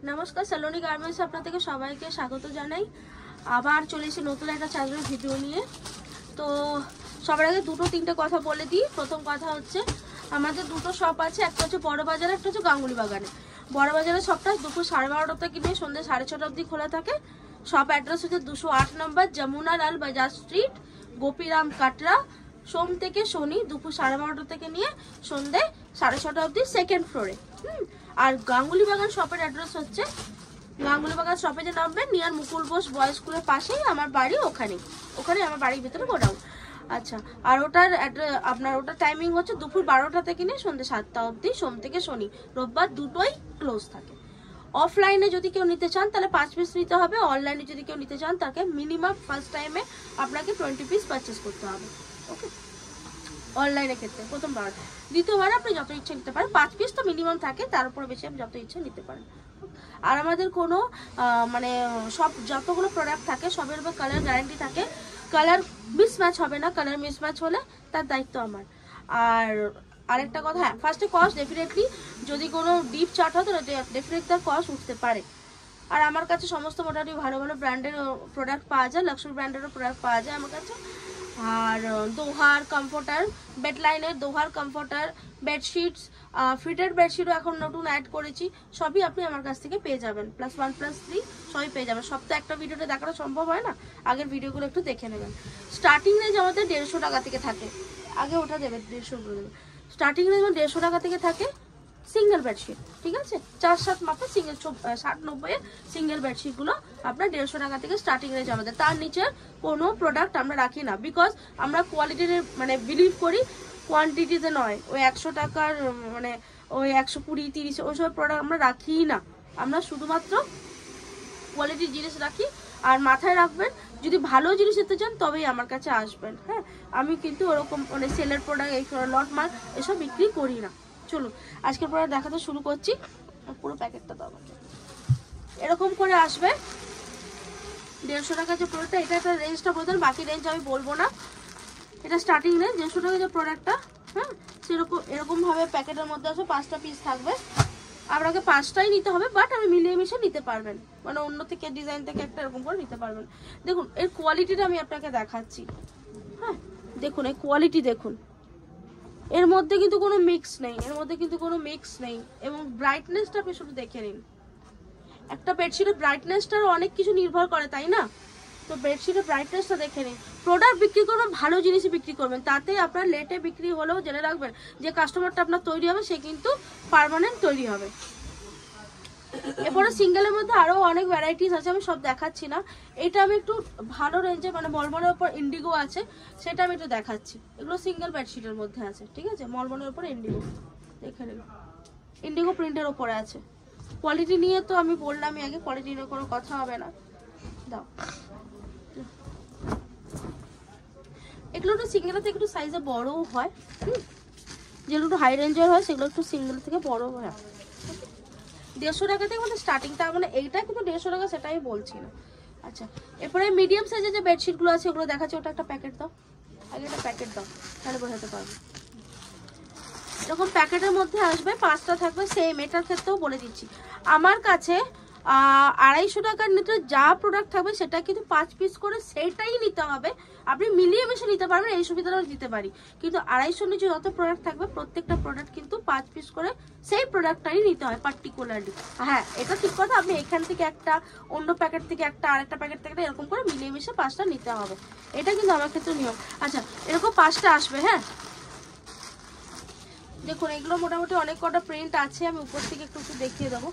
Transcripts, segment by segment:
নমস্কার, সালোনি গার্মেন্টস আপনাদেরকে সবাইকে স্বাগত জানাই। আবার চলে এসে নতুন একটা চাদরের ভিডিও নিয়ে। তো সবার আগে দুটো তিনটে কথা বলে দিই। প্রথম কথা হচ্ছে আমাদের দুটো শপ আছে, একটা হচ্ছে বড় বাজারে, একটা হচ্ছে গাঙ্গুলি বাগানে। বড় বাজারের শপটা দুপুর 12:30 থেকে নিয়ে সন্ধ্যে 6:30 অবধি খোলা থাকে। শপ অ্যাড্রেস হচ্ছে 208 নম্বর যমুনা লাল বাজার স্ট্রিট, গোপীরাম কাটরা। সোম থেকে শনি দুপুর 12:30 থেকে নিয়ে সন্ধ্যে 6:30 অবধি সেকেন্ড ফ্লোরে। আর গাঙ্গুলি বাগান শপের অ্যাড্রেস হচ্ছে গাঙ্গুলি বাগান শপে যে নামবেন নিয়ার মুকুল বোস বয়েজ স্কুলের পাশেই আমার বাড়ি, ওখানে আমার বাড়ির ভিতরে গোডাউন। আচ্ছা, আর ওটার ওটার টাইমিং হচ্ছে দুপুর 12টা থেকে নিয়ে সন্ধ্যে 7টা অবধি, সোম থেকে শনি। রোববার দুটোই ক্লোজ থাকে। অফলাইনে যদি কেউ নিতে চান তাহলে 5 পিস নিতে হবে। অনলাইনে যদি কেউ নিতে চান তাকে মিনিমাম ফার্স্ট টাইমে আপনাকে 20 পিস পারচেস করতে হবে। ওকে, অনলাইনের ক্ষেত্রে প্রথমবার। দ্বিতীয়বার আপনি যত ইচ্ছা নিতে পারেন, 5 পিস তো মিনিমাম থাকে, তার উপরে বেশি আপনি যত ইচ্ছা নিতে পারেন। আর আমাদের কোনো মানে সব যতগুলো প্রোডাক্ট থাকে সবের উপর কালার গ্যারান্টি থাকে। কালার মিসম্যাচ হবে না, কালার মিসম্যাচ হলে তার দায়িত্ব আমার। আর আরেকটা কথা, হ্যাঁ, ফার্স্টে কস্ট ডেফিনেটলি যদি কোনো ডিপ চার্ট হয় তাহলে ডেফিনেটলি তার কস্ট উঠতে পারে। আর আমার কাছে সমস্ত মোটামুটি ভালো ভালো ব্র্যান্ডের প্রোডাক্ট পাওয়া যায়, লাক্সারি ব্র্যান্ডেরও প্রোডাক্ট পাওয়া যায় আমার কাছে। আর দোহার কমফোর্টার, বেডলাইনের দোহার কমফোর্টার, বেডশিটস, ফিটেড বেডশিটও এখন নতুন অ্যাড করেছি, সবই আপনি আমার কাছ থেকে পেয়ে যাবেন। +1+3 সবই পেয়ে যাবেন। সব তো একটা ভিডিওতে দেখানো সম্ভব হয় না, আগের ভিডিওগুলো একটু দেখে নেবেন। স্টার্টিং রেঞ্জ আমাদের 150 টাকা থেকে থাকে, আগে ওটা দেবেন 150 দেবেন। স্টার্টিং রেঞ্জ 150 টাকা থেকে থাকে সিঙ্গেল বেডশিট, ঠিক আছে? 4-7 মাপে সিঙ্গেল 60-90 সিঙ্গেল বেডশিটগুলো আপনার 150 টাকা থেকে স্টার্টিং রেঞ্জ আমাদের। তার নিচে কোনো প্রোডাক্ট আমরা রাখি না, বিকজ আমরা কোয়ালিটির মানে বিলিভ করি, কোয়ান্টিটিতে নয়। ওই 100 টাকার মানে ওই 120-30 ওইসব প্রোডাক্ট আমরা রাখি না। আমরা শুধুমাত্র কোয়ালিটির জিনিস রাখি। আর মাথায় রাখবেন, যদি ভালো জিনিস নিতে চান তবেই আমার কাছে আসবেন। হ্যাঁ, আমি কিন্তু ওরকম মানে সেলের প্রোডাক্ট, এই লট মাল এসব বিক্রি করি না। চলুন আজকের প্রোডাক্ট দেখাতে শুরু করছি। পুরো প্যাকেটটা দাও আমাকে। এরকম করে আসবে 150 টাকা যে প্রোডাক্টটা, এটা একটা রেঞ্জটা বলতেন, বাকি রেঞ্জ আমি বলবো না। এটা স্টার্টিং রেঞ্জ 150 টাকা যে প্রোডাক্টটা। হ্যাঁ, সেরকম এরকম ভাবে প্যাকেটের মধ্যে আছে, 5টা পিস থাকবে। আপনাকে 5টাই নিতে হবে, বাট আমি মিলিয়ে মিশিয়ে নিতে পারবেন, মানে অন্য থেকে ডিজাইন থেকে একটা এরকম করে নিতে পারবেন। দেখুন এর কোয়ালিটিটা আমি আপনাকে দেখাচ্ছি। হ্যাঁ, দেখুন এই কোয়ালিটি দেখুন, এর মধ্যে কিন্তু কোনো মিক্স নেই, এবং ব্রাইটনেসটা আপনি শুধু দেখে নিন। একটা বেডশিটের ব্রাইটনেসটার অনেক কিছু নির্ভর করে, তাই না? তো বেডশিটের ব্রাইটনেসটা দেখে নিন। প্রোডাক্ট বিক্রি করবেন, ভালো জিনিসই বিক্রি করবেন, তাতে আপনার লেটে বিক্রি হলেও জেনে রাখবেন যে কাস্টমারটা আপনার তৈরি হবে সে কিন্তু পার্মানেন্ট তৈরি হবে। এরপরে সিঙ্গেলের মধ্যে আরো অনেক ভ্যারাইটিস আছে, আমি সব দেখাচ্ছি না। এটা আমি একটু ভালো রেঞ্জে, মানে মলমলের উপর ইন্ডিগো আছে, সেটা আমি একটু দেখাচ্ছি। এগুলো সিঙ্গেল বেডশিটের মধ্যে আছে, ঠিক আছে? মলমলের উপর ইন্ডিগো, দেখে নিন, ইন্ডিগো প্রিন্টের ওপরে আছে। কোয়ালিটি নিয়ে তো আমি বললামই আগে, কোয়ালিটি নিয়ে কোনো কথা হবে না। দাও, এগুলো একটু সিঙ্গেলের থেকে একটু সাইজে বড়ও হয়, যেগুলো একটু হাই রেঞ্জের হয় সেগুলো একটু সিঙ্গেল থেকে বড় হয়। 150 টাকা থেকে মানে স্টার্টিং, তার মানে এইটা কিন্তু 150 টাকা সেটা আমি বলছি না। আচ্ছা, এরপরে মিডিয়াম সাইজের যে বেডশিটগুলো আছে ওগুলো দেখাচ্ছি। ওটা একটা প্যাকেট দাও, আগে একটা প্যাকেট দাও, তাহলে বোঝাতে পারবো। এরকম প্যাকেটের মধ্যে আসবে, 5টা থাকবে। সেম এটার ক্ষেত্রেও বলে দিচ্ছি, আমার কাছে 250 টাকার নিতে যা প্রোডাক্ট থাকবে সেটা কিন্তু 5 পিস করে সেইটাই নিতে হবে। আপনি মিলিয়ে মিশে নিতে পারবেন, এই সুবিধাটাও দিতে পারি। কিন্তু 250 নিচে যত প্রোডাক্ট থাকবে প্রত্যেকটা প্রোডাক্ট কিন্তু 5 পিস করে সেই প্রোডাক্টটাই নিতে হয় পার্টিকুলারলি। হ্যাঁ, এটা ঠিক কথা, আপনি এখান থেকে একটা, অন্য প্যাকেট থেকে একটা, আরেকটা প্যাকেট থেকে এরকম করে মিলিয়ে মিশে 5টা নিতে হবে। এটা কিন্তু আমার ক্ষেত্রে নিয়ম। আচ্ছা, এরকম 5টা আসবে। হ্যাঁ, দেখুন এগুলো মোটামুটি অনেক কটা প্রিন্ট আছে, আমি উপর থেকে একটু দেখিয়ে দেবো।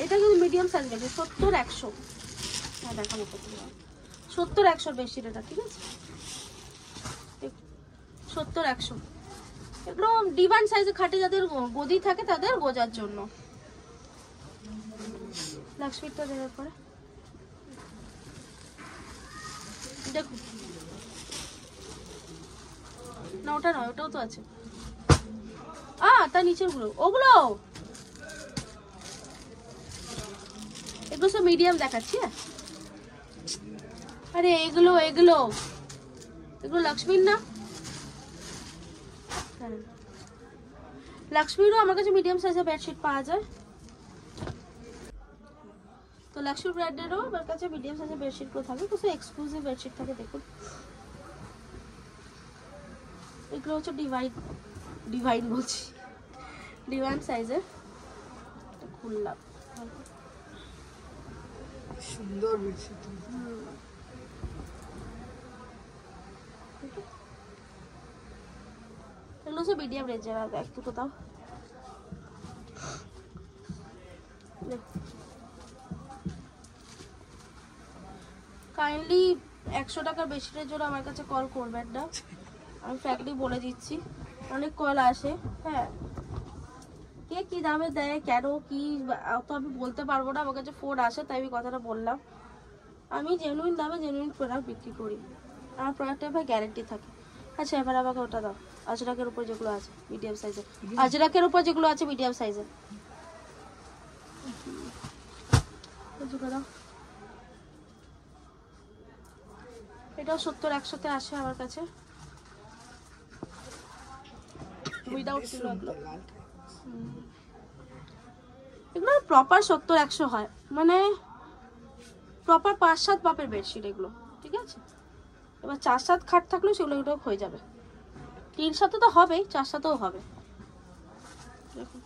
এটা কিন্তু মিডিয়াম সাইজ বেশি, 70-100। হ্যাঁ, দেখাবো 70-100 বেশি এটা, ঠিক আছে? 70-100 এগুলো ডিভান সাইজে খাটে, যাদের গদি থাকে তাদের গোজার জন্য। লাক্সমিটটা দেওয়ার পরে দেখুন, না ওটা নয়, ওটাও তো আছে। তার নিচের গুলো, ওগুলো এগুলো সব মিডিয়াম দেখাচ্ছি। হ্যাঁ, আরে এগুলো লক্ষ্মীর না, লক্ষ্মীরও আমার কাছে মিডিয়াম সাইজের বেডশিট পাওয়া যায়। তো লাক্সুরি ব্র্যান্ডেরও আমার কাছে মিডিয়াম সাইজের বেডশিটগুলো থাকে, কিছু এক্সক্লুসিভ বেডশিট থাকে। দেখুন এগুলো হচ্ছে ডিভাইন বলছি, ডিভাইন সাইজের। খুললাম, সুন্দর বেডশিট। এগুলো হচ্ছে মিডিয়াম রেঞ্জের। আর একটু কোথাও কাইন্ডলি 100 টাকার বেডশিটের জন্য আমার কাছে কল করবেন না, আমি ফ্র্যাঙ্কলি বলে দিচ্ছি। অনেক কল আসে, হ্যাঁ, কে কি দামে দেয় কেন কি তো আমি বলতে পারবো না, আমার কাছে ফোন আসে তাই আমি কথাটা বললাম। আমি জেনুইন দামে জেনুইন প্রোডাক্ট বিক্রি করি, আমার প্রোডাক্টের ভাই গ্যারেন্টি থাকে। আচ্ছা এবার আমাকে ওটা দাও, আজরাকের উপর যেগুলো আছে মিডিয়াম সাইজের, আজরাকের উপর যেগুলো আছে মিডিয়াম সাইজের দাও। এটাও 70-100-তে আসে আমার কাছে উইদাউট পিলো। এগুলো প্রপার 70-100 হয়, মানে প্রপার 5-7 পাপের বেডশিট এগুলো, ঠিক আছে। এবার 4-7 খাট থাকলেও সেগুলো এটাও হয়ে যাবে, 3-7 তো হবেই, 4-7ও হবে। দেখুন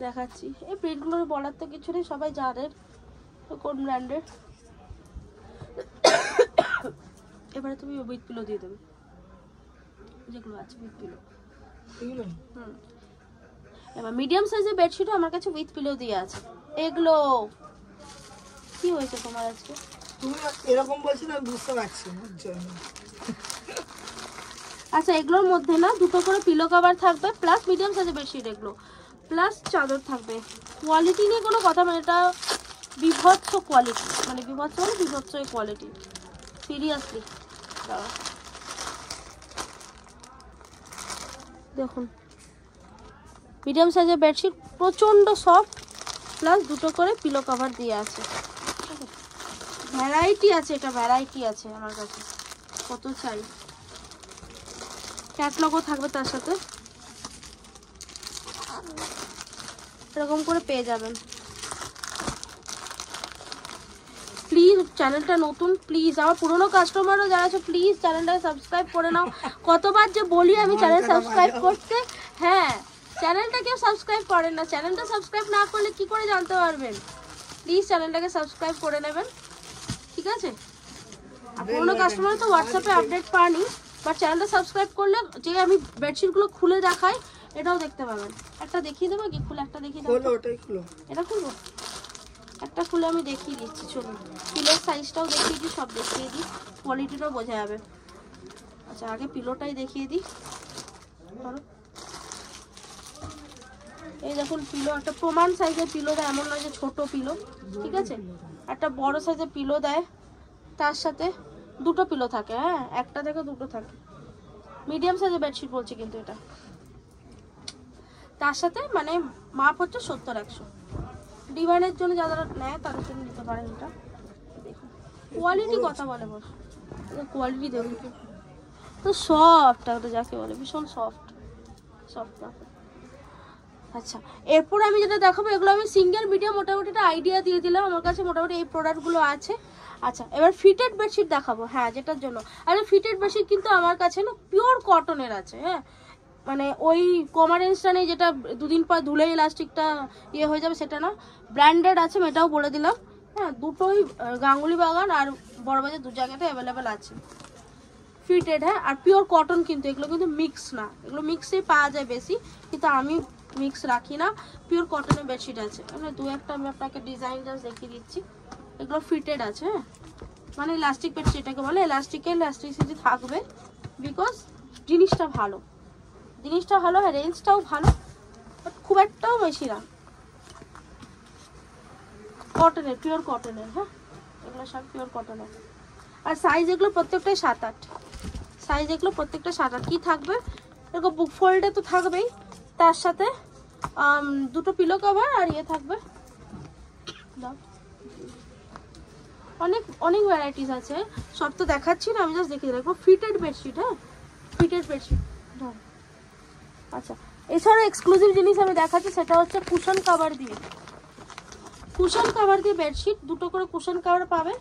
দেখাচ্ছি, এই প্রিন্টগুলো বলার তো কিছু নেই, সবাই জানেন কোন ব্র্যান্ডের। এবারে তুমি উইথ পিলো দিয়ে দেবে যেগুলো আছে উইথ পিলো। এবার মিডিয়াম সাইজের বেডশিটও আমার কাছে উইথ পিলো দিয়ে আছে। এগুলো কি হয়েছে তোমার আজকে? তুমি এরকম বলছো না, বুঝতে পারছি না। আচ্ছা এগুলোর মধ্যে না দুটো করে পিলো কভার থাকবে, প্লাস মিডিয়াম সাইজের বেডশিট এগুলো, প্লাস চাদর থাকবে। কোয়ালিটি নিয়ে কোনো কথা, মানে এটা বিভৎস কোয়ালিটি, মানে বিভৎস কোয়ালিটি, সিরিয়াসলি। দেখুন মিডিয়াম সাইজের বেডশিট, প্রচন্ড সফট, প্লাস দুটো করে পিলো কভার দিয়ে আছে। ভ্যারাইটি আছে, এটা ভ্যারাইটি আছে আমার কাছে, কত চাই। ক্যাটলগও থাকবে তার সাথে, এরকম করে পেয়ে যাবেন। প্লিজ চ্যানেলটা নতুন, প্লিজ আমার পুরনো কাস্টমাররা যারা আছে প্লিজ চ্যানেলটাকে সাবস্ক্রাইব করে নাও। কতবার যে বলি আমি চ্যানেল সাবস্ক্রাইব করতে, হ্যাঁ চ্যানেলটা কেউ সাবস্ক্রাইব করেন না, চ্যানেলটা সাবস্ক্রাইব না করলে কি করে জানতে পারবেন? প্লিজ চ্যানেলটাকে সাবস্ক্রাইব করে নেবেন, ঠিক আছে। আর পুরনো কাস্টমার তো হোয়াটসঅ্যাপে আপডেট পানি, বাট চ্যানেলটা সাবস্ক্রাইব করলে যে আমি বেডশিটগুলো খুলে দেখাই এটাও দেখতে পাবেন। একটা দেখিয়ে দেবো কি? খুলে একটা দেখিয়ে দেবো, এটা খুলবো, একটা খুলে আমি দেখিয়ে দিচ্ছি। চলুন পিলোর সাইজটাও দেখিয়ে দিই, সব দেখিয়ে দিই, কোয়ালিটিটাও বোঝা যাবে। আচ্ছা আগে পিলোটাই দেখিয়ে দিই। এই দেখুন পিলো, একটা প্রমাণ সাইজের পিলো দেয়, এমন নয় যে ছোট পিলো, ঠিক আছে। একটা বড় সাইজের পিলো দেয়, তার সাথে দুটো পিলো থাকে, হ্যাঁ একটা থেকে দুটো থাকে। মিডিয়াম সাইজের বেডশিট বলছি কিন্তু এটা, তার সাথে মানে মাপ হচ্ছে 70-100। ডিভাইনের জন্য যারা নেয় তাদের জন্য নিতে পারেন এটা। দেখুন কোয়ালিটি কথা বলে বস, কোয়ালিটি দেখুন তো সফট, ওটা যাকে বলে ভীষণ সফট সফট। আচ্ছা এরপর আমি যেটা দেখাবো, এগুলো আমি সিঙ্গেল মিডিয়াম মোটামুটি একটা আইডিয়া দিয়ে দিলাম, আমার কাছে মোটামুটি এই প্রোডাক্টগুলো আছে। আচ্ছা এবার ফিটেড বেডশিট দেখাবো, হ্যাঁ যেটার জন্য। আর ফিটেড বেডশিট কিন্তু আমার কাছে না পিওর কটনের আছে, হ্যাঁ মানে ওই কমারেন্সটা নেই যেটা দুদিন পর ধুলেই ইলাস্টিকটা ইয়ে হয়ে যাবে, সেটা না, ব্র্যান্ডেড আছে, আমি এটাও বলে দিলাম। হ্যাঁ দুটোই গাঙ্গুলি বাগান আর বড়বাজার দু জায়গাতে অ্যাভেলেবেল আছে ফিটেড, হ্যাঁ। আর পিওর কটন কিন্তু, এগুলো কিন্তু মিক্স না, এগুলো মিক্সেই পাওয়া যায় বেশি, কিন্তু আমি মিক্স রাখি না, পিওর কটনের বেডশিট আছে। মানে দু একটা আমি আপনাকে ডিজাইন জাস্ট দেখিয়ে দিচ্ছি, এগুলো ফিটেড আছে, হ্যাঁ মানে ইলাস্টিক বেডশিট এটাকে বলে, ইলাস্টিসিটি থাকবে, বিকজ জিনিসটা ভালো, হ্যাঁ রেঞ্জটাও ভালো, বাট খুব একটাও বেশি না, কটনের, পিওর কটনের, হ্যাঁ এগুলো সব পিওর কটনের। আর সাইজ এগুলো প্রত্যেকটাই 7-8 সাইজ, এগুলো প্রত্যেকটা 7-8। কি থাকবে এরকম বুক ফোল্ডে তো থাকবেই, তার সাথে দুটো পিলো কভার আর ইয়ে থাকবে, অনেক অনেক ভ্যারাইটিস আছে, সব তো দেখাচ্ছি না, আমি জাস্ট দেখিয়ে দিলাম। ফিটেড বেডশিট, হ্যাঁ ফিটেড বেডশিট, আচ্ছা, এছাড়া এক্সক্লুসিভ জিনিস আমি দেখাচ্ছি, সেটা হচ্ছে কুশন কাভার দিয়ে। কুশন কাভার দিয়ে বেডশিট, দুটো করে কুশন কাভার পাবে।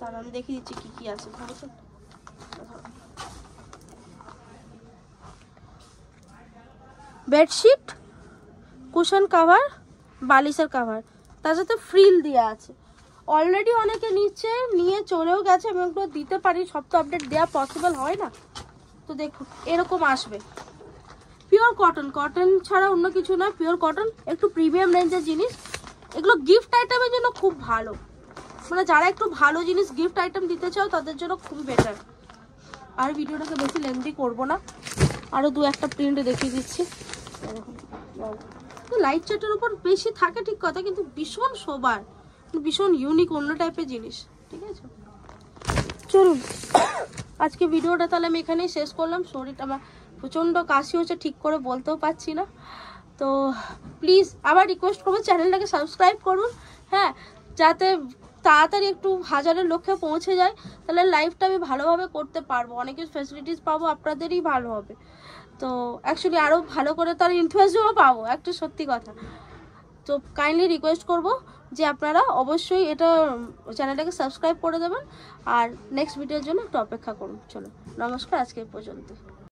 দাঁড়া আমি দেখিয়ে দিচ্ছি কি কি আছে। বেডশিট, কুশন কাভার, বালিশের কাভার, তার সাথে ফ্রিল দেওয়া আছে। অলরেডি অনেকে নিচ্ছে, নিয়ে চলেও গেছে, আমি ওগুলো দিতে পারি, সব তো আপডেট দেওয়া পসিবল হয় না। তো দেখুন এরকম আসবে, পিওর কটন, কটন ছাড়া অন্য কিছু না, পিওর কটন, একটু প্রিমিয়াম রেঞ্জের জিনিস। এগুলো গিফট আইটেমের জন্য খুব ভালো, মানে যারা একটু ভালো জিনিস গিফট আইটেম দিতে চাও তাদের জন্য খুবই বেটার। আর ভিডিওটাকে বেশি লেন্থি করব না, আরও দু একটা প্রিন্ট দেখিয়ে দিচ্ছি। লাইট চার্টের উপর বেশি থাকে ঠিক কথা, কিন্তু ভীষণ শোবার, ভীষণ ইউনিক অন্য টাইপের জিনিস। ঠিক আছে, চলুন আজকে ভিডিওটা তাহলে আমি এখানেই শেষ করলাম। শরীরটা আমার প্রচণ্ড কাশি হচ্ছে, ঠিক করে বলতেও পারছি না। তো প্লিজ আবার রিকোয়েস্ট করবো চ্যানেলটাকে সাবস্ক্রাইব করুন, হ্যাঁ, যাতে তাড়াতাড়ি একটু হাজারের লক্ষ্যে পৌঁছে যায়, তাহলে লাইভটা আমি ভালোভাবে করতে পারবো, অনেক কিছু ফ্যাসিলিটিস পাবো, আপনাদেরই ভালো হবে। তো অ্যাকচুয়ালি আরও ভালো করে তার ইনফ্লুয়েন্সও পাবো, একটা সত্যি কথা। তো কাইন্ডলি রিকোয়েস্ট করব যে আপনারা অবশ্যই এটা চ্যানেলটাকে সাবস্ক্রাইব করে দেবেন, আর নেক্সট ভিডিওর জন্য একটু অপেক্ষা করুন। চলো নমস্কার, আজকে এই পর্যন্ত।